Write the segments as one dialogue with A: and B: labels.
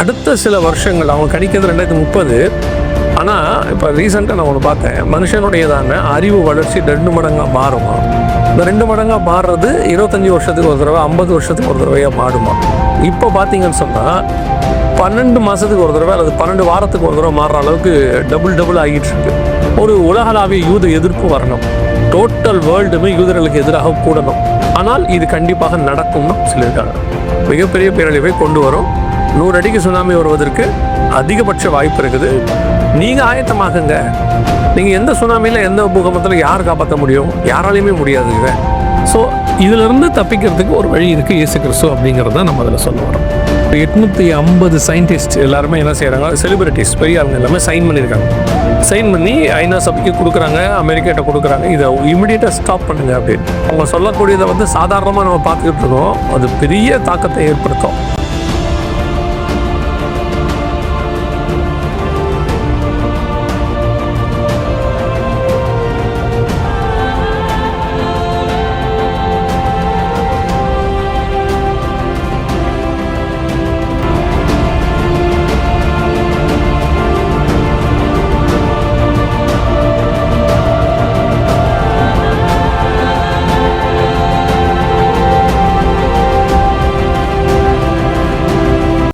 A: அடுத்த சில வருஷங்கள் அவங்க கணிக்கிறது 2030. ஆனால் இப்போ ரீசெண்டாக நான் ஒன்று பார்த்தேன், மனுஷனுடையதான அறிவு வளர்ச்சி 2 மடங்காக மாறுமா. இந்த 2 மடங்காக மாறுறது 25 வருஷத்துக்கு ஒரு தடவை, 50 வருஷத்துக்கு ஒரு தடவையாக மாறுமா. இப்போ பார்த்தீங்கன்னு சொன்னால் 12 மாதத்துக்கு ஒரு தடவை அல்லது 12 வாரத்துக்கு ஒரு தடவை மாறுற அளவுக்கு டபுள் ஆகிட்டு இருக்கு. ஒரு உலகளாவிய யூத எதிர்ப்பு வரணும், டோட்டல் வேர்ல்டுமே யூதர்களுக்கு எதிராக கூடணும். ஆனால் இது கண்டிப்பாக நடக்கும்னு சொல்லியிருக்காங்க. மிகப்பெரிய பேரழிவை கொண்டு வரும். 100 அடிக்கு சுனாமி வருவதற்கு அதிகபட்ச வாய்ப்பு இருக்குது. நீங்கள் ஆயத்தமாகுங்க. நீங்கள் எந்த சுனாமியில் எந்த பூகம்பத்தில் யார் காப்பாற்ற முடியும்? யாராலையுமே முடியாதுங்க. ஸோ இதிலிருந்து தப்பிக்கிறதுக்கு ஒரு வழி இருக்குது, இயேசு கிறிஸ்து அப்படிங்கிறது தான் நம்ம அதில் சொல்ல வரோம். 850 சயின்டிஸ்ட் எல்லாருமே என்ன செய்கிறாங்க, செலிபிரிட்டிஸ் பெரிய ஆளுங்க எல்லாமே சைன் பண்ணியிருக்காங்க. சைன் பண்ணி ஐநா சபைக்கு கொடுக்குறாங்க, அமெரிக்காட்ட கொடுக்குறாங்க, இதை இமிடியேட்டாக ஸ்டாப் பண்ணுங்க அப்படின்னு. அவங்க சொல்லக்கூடியதை சாதாரணமாக நம்ம பார்த்துக்கிட்டு இருக்கோம். அது பெரிய தாக்கத்தை ஏற்படுத்தும்.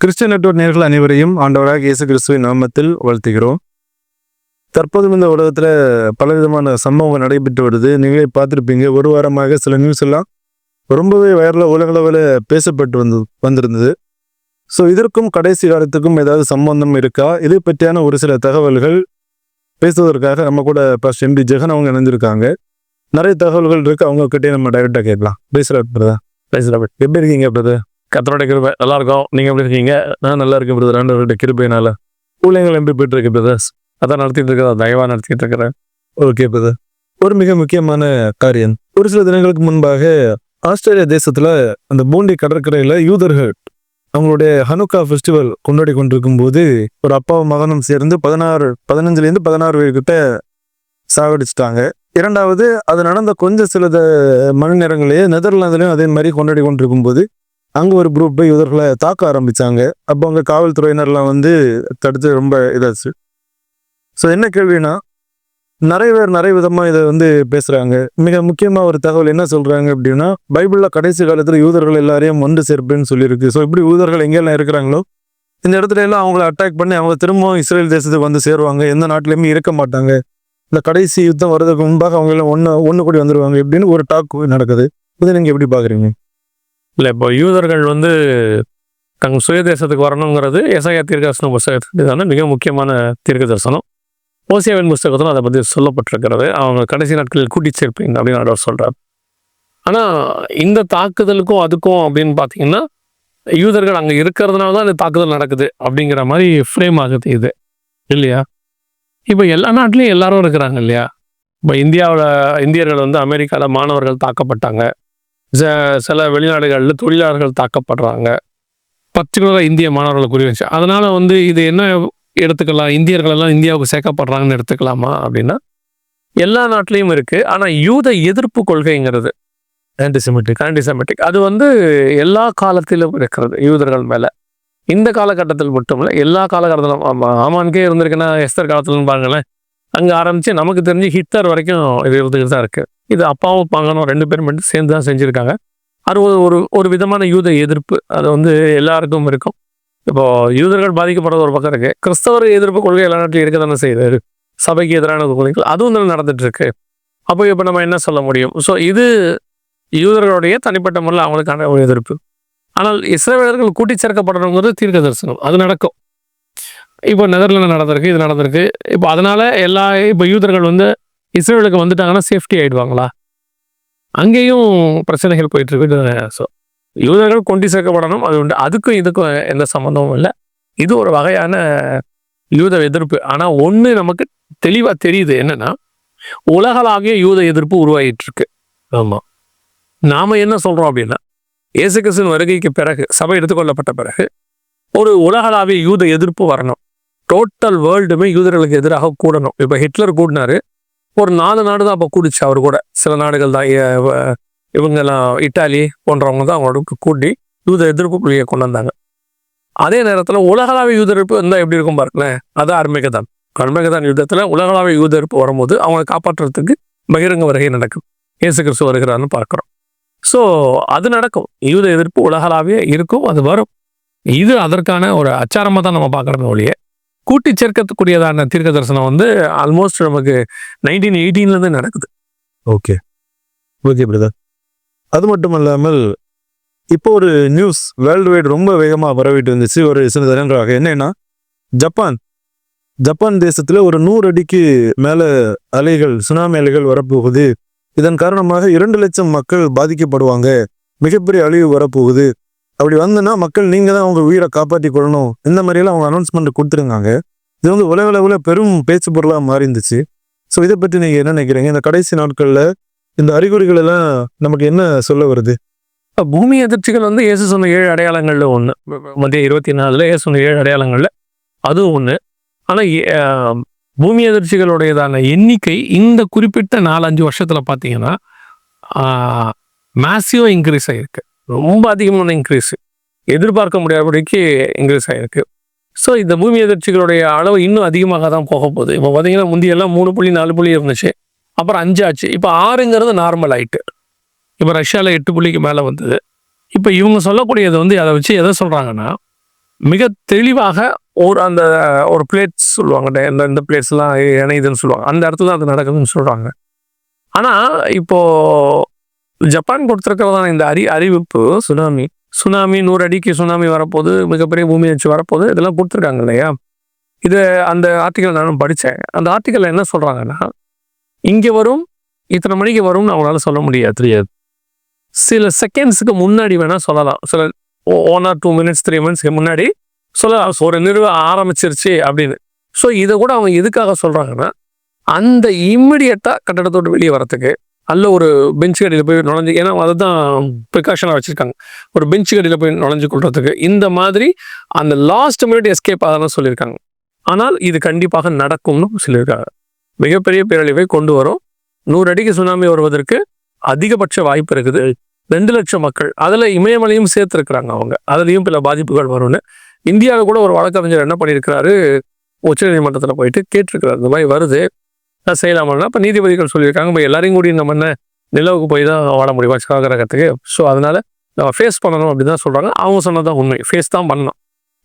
B: கிறிஸ்டியன் நெட்வொர்க் நேயர்கள் அனைவரையும் ஆண்டவராக இயேசு கிறிஸ்துவின் நாமத்தில் வாழ்த்துகிறோம். தற்போதும் இந்த உலகத்தில் பலவிதமான சம்பவங்கள் நடைபெற்று வருது. நீங்களே பார்த்துருப்பீங்க, ஒரு வாரமாக சில நியூஸ் எல்லாம் ரொம்பவே வைரலாக உலகளவில் பேசப்பட்டு வந்திருந்தது. ஸோ இதற்கும் கடைசி காலத்துக்கும் ஏதாவது சம்பந்தம் இருக்கா, இதை பற்றியான ஒரு சில தகவல்கள் பேசுவதற்காக நம்ம கூட பாஸ்டர் எம்பி ஜெகன் அவங்க இணைஞ்சிருக்காங்க. நிறைய தகவல்கள் இருக்குது, அவங்க கிட்டே நம்ம டைரெக்டாக கேட்கலாம். பேசுகிறா எப்படி இருக்கீங்க பிரதர்?
A: கர்த்தருடைய கிருபை நல்லா இருக்கும். நீங்கள் எப்படி இருக்கீங்க?
B: நான் நல்லா இருக்கேன் பிரதர், ஆண்டவருடைய கிருபையினால. ஊழியங்கள் எப்படி போயிட்டு இருக்கு பிரதர்ஸ்?
A: அதான் நடத்திட்டு இருக்கிறதா, தயவாக நடத்திட்டு இருக்கிறேன்.
B: Okay brother. ஒரு மிக முக்கியமான காரியம், ஒரு சில தினங்களுக்கு முன்பாக ஆஸ்திரேலியா தேசத்துல அந்த பூண்டி கடற்கரையில யூதர்கள் அவங்களுடைய ஹனுக்கா ஃபெஸ்டிவல் கொண்டாடி கொண்டிருக்கும் போது ஒரு அப்பாவும் மகனும் சேர்ந்து 15 16 கிட்ட சாகடிச்சிட்டாங்க. இரண்டாவது, அது நடந்த கொஞ்சம் சில மணி நேரங்களே நெதர்லாந்துலையும் அதே மாதிரி கொண்டாடி கொண்டிருக்கும் போது அங்கே ஒரு குரூப் யூதர்களை தாக்க ஆரம்பித்தாங்க. அப்போ அங்கே காவல்துறையினர்லாம் தடுத்து ரொம்ப இதாச்சு. ஸோ என்ன கேள்வினா, நிறைய பேர் நிறைய விதமாக இதை பேசுகிறாங்க. மிக முக்கியமாக ஒரு தகவல் என்ன சொல்கிறாங்க அப்படின்னா, பைபிளில் கடைசி காலத்தில் யூதர்கள் எல்லாரையும் ஒன்று சேர்ப்புன்னு சொல்லியிருக்கு. ஸோ இப்படி யூதர்கள் எங்கெல்லாம் இருக்கிறாங்களோ இந்த இடத்துல எல்லாம் அவங்கள அட்டாக் பண்ணி அவங்க திரும்பவும் இஸ்ரேல் தேசத்துக்கு சேருவாங்க, எந்த நாட்டிலையுமே இருக்க மாட்டாங்க, இந்த கடைசி யுத்தம் வர்றதுக்கு முன்பாக அவங்க எல்லாம் ஒன்று கூடி வந்துடுவாங்க இப்படின்னு ஒரு டாக் நடக்குது. இதை நீங்கள் எப்படி பார்க்குறீங்க?
A: இல்லை, இப்போ யூதர்கள் தங்கள் சுய தேசத்துக்கு வரணுங்கிறது எசாயா தீர்க்கதரிசன புஸ்தகத்துக்கு மிக முக்கியமான தீர்க்க தரிசனம். ஓசியாவின் புஸ்தகத்தில் அதை பற்றி சொல்லப்பட்டிருக்கிறது. அவங்க கடைசி நாட்களில் கூட்டி சேர்ப்பீங்க அப்படின்னு அவர் சொல்கிறார். ஆனால் இந்த தாக்குதலுக்கும் அதுக்கும் அப்படின்னு பார்த்தீங்கன்னா, யூதர்கள் அங்கே இருக்கிறதுனால தான் இந்த தாக்குதல் நடக்குது அப்படிங்கிற மாதிரி ஃப்ரேம் ஆகுது இது, இல்லையா? இப்போ எல்லா நாட்டிலையும் எல்லாரும் இருக்கிறாங்க இல்லையா? இப்போ இந்தியர்கள் அமெரிக்காவில் மாணவர்கள் தாக்கப்பட்டாங்க, சில வெளிநாடுகளில் தொழிலாளர்கள் தாக்கப்படுறாங்க, பர்டிகுலராக இந்திய மாணவர்களை குறி வச்சு. அதனால் இது என்ன எடுத்துக்கலாம், இந்தியர்களெல்லாம் இந்தியாவுக்கு சேர்க்கப்படுறாங்கன்னு எடுத்துக்கலாமா அப்படின்னா, எல்லா நாட்டிலையும் இருக்குது. ஆனால் யூத எதிர்ப்பு கொள்கைங்கிறது ஆன்டிசெமிட்டிக் அது எல்லா காலத்திலும் இருக்கிறது யூதர்கள் மேலே. இந்த காலகட்டத்தில் மட்டும் இல்லை, எல்லா காலகட்டத்திலும். ஆமான்கே இருந்திருக்குன்னா எஸ்தர் காலத்துலன்னு பாருங்களேன், அங்கே ஆரம்பித்து நமக்கு தெரிஞ்சு ஹிட்லர் வரைக்கும் இது இருந்துக்கிட்டு தான் இருக்குது. இது அப்பாவும் பாங்கனும் 2 பேரும் மட்டும் சேர்ந்து தான் செஞ்சுருக்காங்க. அது ஒரு விதமான யூத எதிர்ப்பு, அது எல்லாருக்கும் இருக்கும். இப்போது யூதர்கள் பாதிக்கப்படுறது ஒரு பக்கம் இருக்குது, கிறிஸ்தவர் எதிர்ப்பு கொள்கை எல்லா நாட்டிலும் இருக்க தானே செய்யுது. சபைக்கு எதிரான கொள்கைகள் அதுவும் நடந்துட்டுருக்கு. அப்போ இப்போ நம்ம என்ன சொல்ல முடியும்? ஸோ இது யூதர்களுடைய தனிப்பட்ட முறையில் அவங்களுக்கான ஒரு எதிர்ப்பு. ஆனால் இஸ்ரவேலர்கள் கூட்டி சேர்க்கப்படணுங்கிறது தீர்க்க தரிசனம், அது நடக்கும். இப்போ நெதர்லாந்து நடந்திருக்கு, இது நடந்திருக்கு. இப்போ அதனால் இப்போ யூதர்கள் இஸ்ரேலுக்கு வந்துட்டாங்கன்னா சேஃப்டி ஆகிடுவாங்களா? அங்கேயும் பிரச்சனைகள் போயிட்டுருக்கு. ஸோ யூதர்கள் கொண்டு சேர்க்கப்படணும், அது உண்டு. அதுக்கும் இதுக்கும் எந்த சம்மந்தமும் இல்லை. இது ஒரு வகையான யூத எதிர்ப்பு. ஆனால் ஒன்று நமக்கு தெளிவாக தெரியுது, என்னென்னா உலகளாவிய யூத எதிர்ப்பு உருவாகிட்டு இருக்கு. ஆமாம், நாம் என்ன சொல்கிறோம் அப்படின்னா, இயேசு கிறிஸ்துவின் வருகைக்கு பிறகு, சபை எடுத்துக்கொள்ளப்பட்ட பிறகு ஒரு உலகளாவிய யூத எதிர்ப்பு வரணும். டோட்டல் வேர்ல்டுமே யூதர்களுக்கு எதிராக கூடணும். இப்போ ஹிட்லர் கூடினாரு, ஒரு 4 நாடு தான் அப்போ கூடிச்சு. அவர் கூட சில நாடுகள் தான், இவங்கெல்லாம் இட்டாலி போன்றவங்க தான் அவங்களுக்கு கூட்டி யூத எதிர்ப்பு கொள்கையை கொண்டு வந்தாங்க. அதே நேரத்தில் உலகளாவிய யூத எதிர்ப்பு இருந்தால் எப்படி இருக்கும் பாருங்களேன். அது அர்மேகதான் யுத்தத்தில் உலகளாவிய யூத எதிர்ப்பு வரும்போது அவங்க காப்பாற்றுறதுக்கு பகிரங்க வருகை நடக்கும். இயேசு கிறிஸ்து வருகிறான்னு பார்க்குறோம். ஸோ அது நடக்கும். யூத எதிர்ப்பு உலகளாவிய இருக்கும், அது வரும். இது அதற்கான ஒரு அச்சாரமாக தான் நம்ம பார்க்குறோமே ஒழிய கூட்டி சேர்க்கக்கூடியதான தீர்க்க தரிசனம் வந்து ஆல்மோஸ்ட் நமக்கு 1918 நடக்குது.
B: Okay brother. அது மட்டும் இல்லாமல் இப்போ ஒரு நியூஸ் வேர்ல்டு வைட் ரொம்ப வேகமாக பரவிட்டு இருந்துச்சு ஒரு சில தினங்களாக. என்னன்னா ஜப்பான் தேசத்துல ஒரு 100 அடிக்கு மேல அலைகள், சுனாமி அலைகள் வரப்போகுது. இதன் காரணமாக 2 லட்சம் மக்கள் பாதிக்கப்படுவாங்க, மிகப்பெரிய அழிவு வரப்போகுது. அப்படி வந்துன்னா மக்கள் நீங்க தான் அவங்க உயிரை காப்பாற்றி கொள்ளணும், இந்த மாதிரியெல்லாம் அவங்க அனௌன்ஸ்மெண்ட் கொடுத்துருந்தாங்க. இது வந்து உலக அளவில் பெரும் பேச்சு பொருளாக மாறி இருந்துச்சு. ஸோ இதை பற்றி நீங்க என்ன நினைக்கிறீங்க? இந்த கடைசி நாட்கள்ல இந்த அறிகுறிகள் எல்லாம் நமக்கு என்ன சொல்ல வருது?
A: பூமி அதிர்ச்சிகள் வந்து இயேசு சொன்ன 7 அடையாளங்கள்ல ஒன்று. மத்திய 24 இயேசு சொன்ன 7 அடையாளங்கள்ல அதுவும் ஒன்று. ஆனால் பூமி அதிர்ச்சிகளுடையதான எண்ணிக்கை இந்த குறிப்பிட்ட 4-5 வருஷத்துல பார்த்தீங்கன்னா மேசிவா இன்க்ரீஸ் ஆகிருக்கு. ரொம்ப அதிகமான இன்க்ரீஸ், எதிர்பார்க்க முடியாதபடிக்கு இன்க்ரீஸ் ஆகிருக்கு. ஸோ இந்த பூமி அதிர்ச்சிகளுடைய அளவு இன்னும் அதிகமாக தான் போக போகுது. இப்போ பார்த்தீங்கன்னா முந்தியெல்லாம் 3.4 இருந்துச்சு, அப்புறம் 5 ஆச்சு, இப்போ 6ங்கிறது நார்மல் ஆயிட்டு. இப்போ ரஷ்யாவில் 8 மேலே வந்தது. இப்போ இவங்க சொல்லக்கூடியது வந்து அதை வச்சு எதை சொல்கிறாங்கன்னா, மிக தெளிவாக ஒரு பிளேட்ஸ் சொல்லுவாங்க, இந்த பிளேட்ஸ்லாம் இணையுதுன்னு சொல்லுவாங்க, அந்த இடத்துல அது நடக்குதுன்னு சொல்கிறாங்க. ஆனால் இப்போது ஜப்பான் கொடுத்துருக்கிறதான இந்த அறிவிப்பு சுனாமி 100 அடிக்கு சுனாமி வரப்போகுது, மிகப்பெரிய பூமி வச்சு வரப்போகுது, இதெல்லாம் கொடுத்துருக்காங்க இல்லையா. இது அந்த ஆர்டிக்கல் நானும் படித்தேன். அந்த ஆர்டிக்கலில் என்ன சொல்கிறாங்கன்னா, இங்கே வரும், இத்தனை மணிக்கு வரும்னு அவங்களால சொல்ல முடியாது. சில செகண்ட்ஸுக்கு முன்னாடி வேணால் சொல்லலாம், சில 1 or 2 minutes 3 minutes முன்னாடி சொல்லலாம், ஒரு நிறுவனம் ஆரம்பிச்சிருச்சு அப்படின்னு. ஸோ இதை கூட அவங்க எதுக்காக சொல்கிறாங்கன்னா, அந்த இம்மிடியட்டாக கட்டடத்தோடு வெளியே வரத்துக்கு, அல்ல ஒரு பெஞ்ச் கடியில் போய் நுழைஞ்சு, ஏன்னா அதுதான் ப்ரிகாஷனாக வச்சுருக்காங்க, ஒரு பெஞ்ச் கடியில் போய் நுழைஞ்சு கொள்றதுக்கு, இந்த மாதிரி அந்த லாஸ்ட் மினிட் எஸ்கேப் ஆகணும்னு சொல்லியிருக்காங்க. ஆனால் இது கண்டிப்பாக நடக்கும்னு சொல்லியிருக்காங்க. மிகப்பெரிய பேரழிவை கொண்டு வரும். 100 அடிக்கு சுனாமி வருவதற்கு அதிகபட்ச வாய்ப்பு இருக்குது. 2 லட்சம் மக்கள், அதில் இமயமலையும் சேர்த்துருக்குறாங்க அவங்க, அதுலேயும் பல பாதிப்புகள் வரும்னு. இந்தியாவில் கூட ஒரு வழக்கறிஞர் என்ன பண்ணியிருக்கிறாரு, உச்சநீதிமன்றத்தில் போயிட்டு கேட்டிருக்கிறார், இந்த மாதிரி வருது செய்யலாமல்னா. இப்போ நீதிபதிகள் சொல்லியிருக்காங்க, இப்போ எல்லாரையும் கூடி நம்ம என்ன நிலவுக்கு போய் தான் வாழ முடியுமா கிரகத்துக்கு, ஸோ அதனால நம்ம ஃபேஸ் பண்ணணும் அப்படின்னு தான் சொல்கிறாங்க. அவங்க சொன்னதான் உண்மை, ஃபேஸ் தான் பண்ணணும்,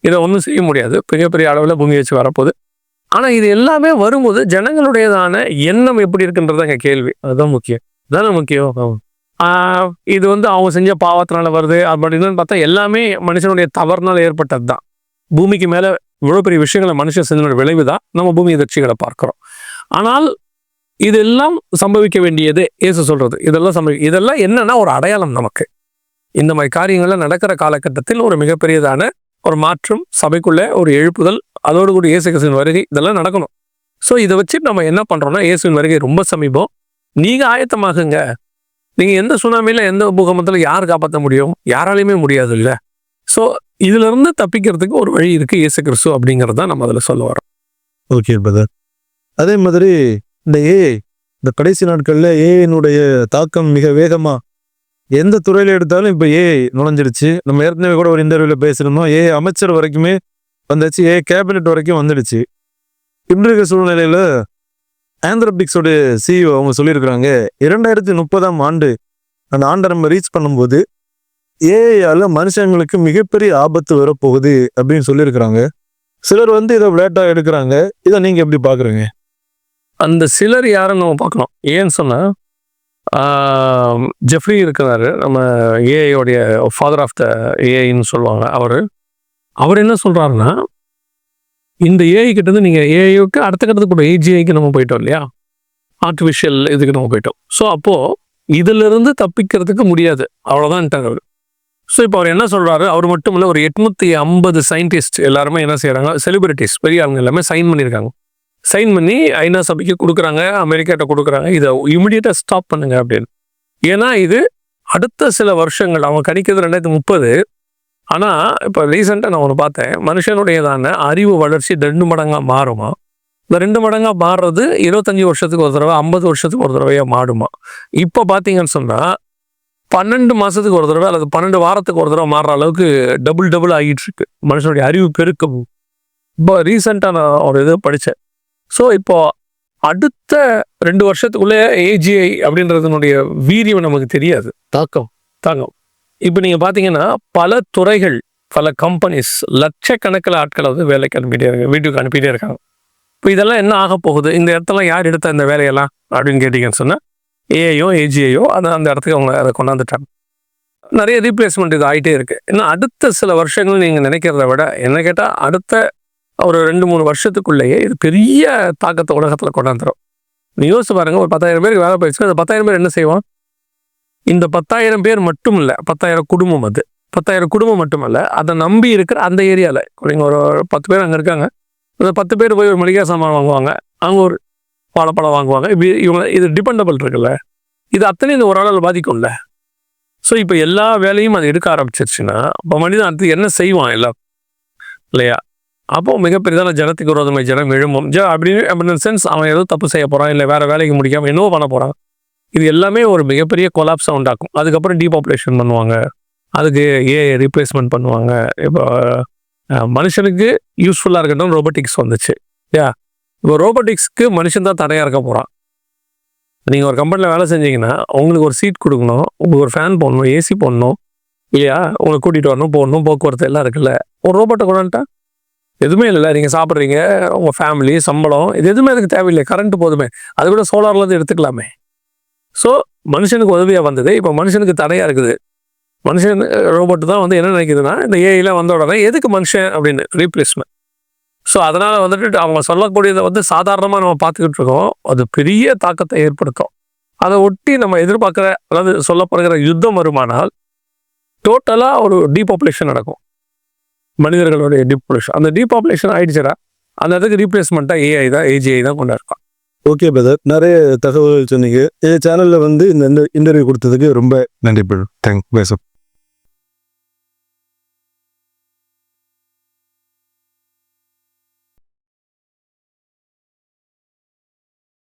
A: இதை ஒன்றும் செய்ய முடியாது, பெரிய அளவில் பூமி வச்சு வரப்போகுது. ஆனால் இது எல்லாமே வரும்போது ஜனங்களுடையதான எண்ணம் எப்படி இருக்குன்றது அங்கே கேள்வி. அதுதான் முக்கியம், தானே முக்கியம். இது வந்து அவங்க செஞ்ச பாவத்தினால வருது அப்படின்னு பார்த்தா எல்லாமே மனுஷனுடைய தவறுனால ஏற்பட்டது தான். பூமிக்கு மேலே இவ்வளோ பெரிய விஷயங்களை மனுஷன் செஞ்ச விளைவு தான் நம்ம பூமி எதிர்ச்சிகளை பார்க்குறோம். ஆனால் இதெல்லாம் சம்பவிக்க வேண்டியது இயேசு சொல்றது, இதெல்லாம் என்னன்னா ஒரு அடையாளம். நமக்கு இந்த மாதிரி காரியங்கள்லாம் நடக்கிற காலகட்டத்தில் ஒரு மிகப்பெரியதான ஒரு மாற்றம், சபைக்குள்ளே ஒரு எழுப்புதல், அதோடு கூட இயேசு கிறிஸ்துவின் வருகை, இதெல்லாம் நடக்கணும். ஸோ இதை வச்சு நம்ம என்ன பண்றோம்னா, இயேசுவின் வருகை ரொம்ப சமீபம், நீங்க ஆயத்தமாகுங்க. நீங்க எந்த சுனாமியில எந்த பூகம்பத்தில் யார் காப்பாற்ற முடியும்? யாராலையுமே முடியாது இல்லை. ஸோ இதுல இருந்து தப்பிக்கிறதுக்கு ஒரு வழி இருக்கு, இயேசு கிறிஸ்து அப்படிங்கிறது தான் நம்ம அதில் சொல்ல வரோம்.
B: Okay brother. அதே மாதிரி இந்த கடைசி நாட்கள்ல ஏஐனுடைய தாக்கம் மிக வேகமா எந்த துறையில எடுத்தாலும் இப்போ ஏஐ நுழைஞ்சிருச்சு. நம்ம ஏற்கனவே கூட ஒரு இன்டர்வியூல பேசியிருந்தோம், ஏஐ அமைச்சர் வரைக்குமே வந்துச்சு, ஏஐ கேபினெட் வரைக்கும் வந்துடுச்சு. இன்றைய சூழ்நிலையில ஆந்த்ரோபிக்ஸோட CEO அவங்க சொல்லியிருக்கிறாங்க, 2030 அந்த ஆண்டை நம்ம ரீச் பண்ணும்போது ஏஐயால மனுஷங்களுக்கு மிகப்பெரிய ஆபத்து வரப்போகுது அப்படின்னு சொல்லியிருக்கிறாங்க. சிலர் வந்து இதை விளையாட்டா எடுக்கிறாங்க. இதை நீங்க எப்படி பாக்குறீங்க?
A: அந்த சிலர் யாரும் நம்ம பார்க்கணும். ஏன்னு சொன்னா, ஜெஃப்ரி இருக்கிறாரு, நம்ம ஏஐயோடைய ஃபாதர் ஆஃப் த ஏஐன்னு சொல்லுவாங்க. அவர் என்ன சொல்றாருன்னா, இந்த ஏஐ கிட்டேருந்து நீங்கள் ஏஐக்கு அடுத்த கட்டத்துக்கு கூட ஏஜிஐக்கு நம்ம போயிட்டோம் இல்லையா, ஆர்டிஃபிஷியல் இதுக்கு நம்ம போயிட்டோம். ஸோ அப்போது இதிலிருந்து தப்பிக்கிறதுக்கு முடியாது, அவ்வளோதான் அவர். ஸோ இப்போ அவர் என்ன சொல்கிறாரு, அவர் மட்டும் இல்லை, ஒரு 850 சயின்டிஸ்ட் எல்லாருமே என்ன செய்கிறாங்க, செலிபிரிட்டிஸ் பெரிய ஆளுங்க எல்லாமே சைன் பண்ணியிருக்காங்க. சைன் பண்ணி ஐநா சபைக்கு கொடுக்குறாங்க, அமெரிக்காட்ட கொடுக்குறாங்க, இதை இமிடியேட்டாக ஸ்டாப் பண்ணுங்க அப்படின்னு. ஏன்னா இது அடுத்த சில வருஷங்கள் அவங்க கணிக்கிறது 2030. ஆனால் இப்போ ரீசெண்டாக நான் ஒன்று பார்த்தேன், மனுஷனுடையதான அறிவு வளர்ச்சி 2 மடங்காக மாறுமா. இந்த 2 மடங்காக மாறுறது 25 வருஷத்துக்கு ஒரு தடவை, 50 வருஷத்துக்கு ஒரு தடவையாக மாறுமா. இப்போ பார்த்தீங்கன்னு சொன்னால் 12 மாசத்துக்கு ஒரு தடவை அல்லது 12 வாரத்துக்கு ஒரு தடவை மாறுற அளவுக்கு டபுள் ஆகிட்டு இருக்கு மனுஷனுடைய அறிவு பெருக்கம். இப்போ ரீசெண்டாக நான் ஒரு இது படித்தேன். ஸோ இப்போ அடுத்த 2 வருஷத்துக்குள்ளே ஏஜிஐ அப்படின்றதுனுடைய வீரியம் நமக்கு தெரியாது. தாக்கம் இப்போ நீங்கள் பார்த்தீங்கன்னா பல துறைகள், பல கம்பெனிஸ் லட்சக்கணக்கில் ஆட்களை வந்து வேலைக்கு அனுப்பிட்டே இருக்காங்க, வீட்டுக்கு அனுப்பிட்டே இருக்காங்க. இப்போ இதெல்லாம் என்ன ஆக போகுது, இந்த இடத்துல யார் எடுத்த இந்த வேலையெல்லாம் அப்படின்னு கேட்டிங்கன்னு சொன்னால் ஏஐயோ ஏஜிஐயோ அந்த இடத்துக்கு அவங்க அதை கொண்டாந்துட்டாங்க. நிறைய ரீப்ளேஸ்மெண்ட் இது ஆகிட்டே இருக்குது. இன்னும் அடுத்த சில வருஷங்கள் நீங்கள் நினைக்கிறத விட என்ன கேட்டால் அடுத்த ஒரு 2-3 வருஷத்துக்குள்ளேயே இது பெரிய தாக்கத்தை உலகத்தில் கொண்டாந்துடும். நீ யோசிச்சு பாருங்க, ஒரு 10,000 பேருக்கு வேலை போயிடுச்சு. அந்த 10,000 பேர் என்ன செய்வான்? இந்த 10,000 பேர் மட்டும் இல்லை, 10,000 குடும்பம். அது 10,000 குடும்பம் மட்டுமல்ல, அதை நம்பி இருக்கிற அந்த ஏரியாவில் நீங்கள் ஒரு 10 பேர் அங்கே இருக்காங்க. அந்த 10 பேர் போய் ஒரு மளிகை சாமான் வாங்குவாங்க, அங்கே ஒரு வாழைப்பழம் வாங்குவாங்க. இவங்க இது டிபெண்டபிள் இருக்குல்ல, இது அத்தனை இந்த ஒரு ஆளால் பாதிக்கும்ல. ஸோ இப்போ எல்லா வேலையும் அது எடுக்க ஆரம்பிச்சிருச்சுன்னா அப்போ மனிதன் அடுத்து என்ன செய்வான் எல்லாம் இல்லையா? அப்போ மிகப்பெரிதான ஜனத்துக்கு விரோதமை ஜனம் எழும்பும். அப்படின்னு சென்ஸ் அவன் ஏதோ தப்பு செய்ய போகிறான், இல்லை வேறு வேலைக்கு முடிக்காமல் என்னவோ பண்ண போகிறான். இது எல்லாமே ஒரு மிகப்பெரிய கொலாப்ஸை உண்டாக்கும். அதுக்கப்புறம் டீபாப்புலேஷன் பண்ணுவாங்க, அதுக்கு ஏஐ ரீப்ளேஸ்மெண்ட் பண்ணுவாங்க. இப்போ மனுஷனுக்கு யூஸ்ஃபுல்லாக இருக்கட்டும் ரோபோட்டிக்ஸ் வந்துச்சு இல்லையா? இப்போ ரோபோட்டிக்ஸ்க்கு மனுஷன் தான் தடையாக இருக்க போகிறான். நீங்கள் ஒரு கம்பெனியில் வேலை செஞ்சீங்கன்னா உங்களுக்கு ஒரு சீட் கொடுக்கணும், உங்களுக்கு ஒரு ஃபேன் போடணும், ஏசி போடணும் இல்லையா? உங்களை கூட்டிகிட்டு வரணும், போடணும், போக்குவரத்து எல்லாம் இருக்குல்ல. ஒரு ரோபோட்டை கொண்டான்ட்டா எதுவுமே இல்லை. நீங்கள் சாப்பிட்றீங்க, உங்கள் ஃபேமிலி, சம்பளம், இது எதுவுமே அதுக்கு தேவையில்லை. கரண்ட் போதுமே, அது கூட சோலார்லேருந்து எடுத்துக்கலாமே. ஸோ மனுஷனுக்கு உதவியாக வந்தது, இப்போ மனுஷனுக்கு தடையாக இருக்குது. மனுஷன் ரோபோட்டு தான் வந்து என்ன நினைக்குதுன்னா இந்த ஏஐலாம் வந்த உடனே எதுக்கு மனுஷன் அப்படின்னு ரீப்ளேஸ்மெண்ட். ஸோ அதனால் வந்துட்டு அவங்க சொல்லக்கூடியதை வந்து சாதாரணமாக நம்ம பார்த்துக்கிட்டு இருக்கோம். அது பெரிய தாக்கத்தை ஏற்படுத்தும். அதை ஒட்டி நம்ம எதிர்பார்க்குற அதாவது சொல்லப்படுகிற யுத்தம் வருமானால் டோட்டலாக ஒரு டீபாப்புலேஷன் நடக்கும், மனிதர்களுடைய டீபாப்புலேஷன். அந்த டீபாப்புலேஷன் ஆயிடுச்சுடா, அந்த இடத்துக்கு ரீப்ளேஸ்மெண்ட்டாக ஏஐ தான் ஏஜிஐ தான் கொண்டாடுறான்.
B: ஓகே பிரதர், நிறைய தகவல்கள் சொன்னீங்க. இந்த சேனலில் வந்து இந்த இன்டர்வியூ கொடுத்ததுக்கு ரொம்ப நன்றி பிரதர். தேங்க்ஸ்.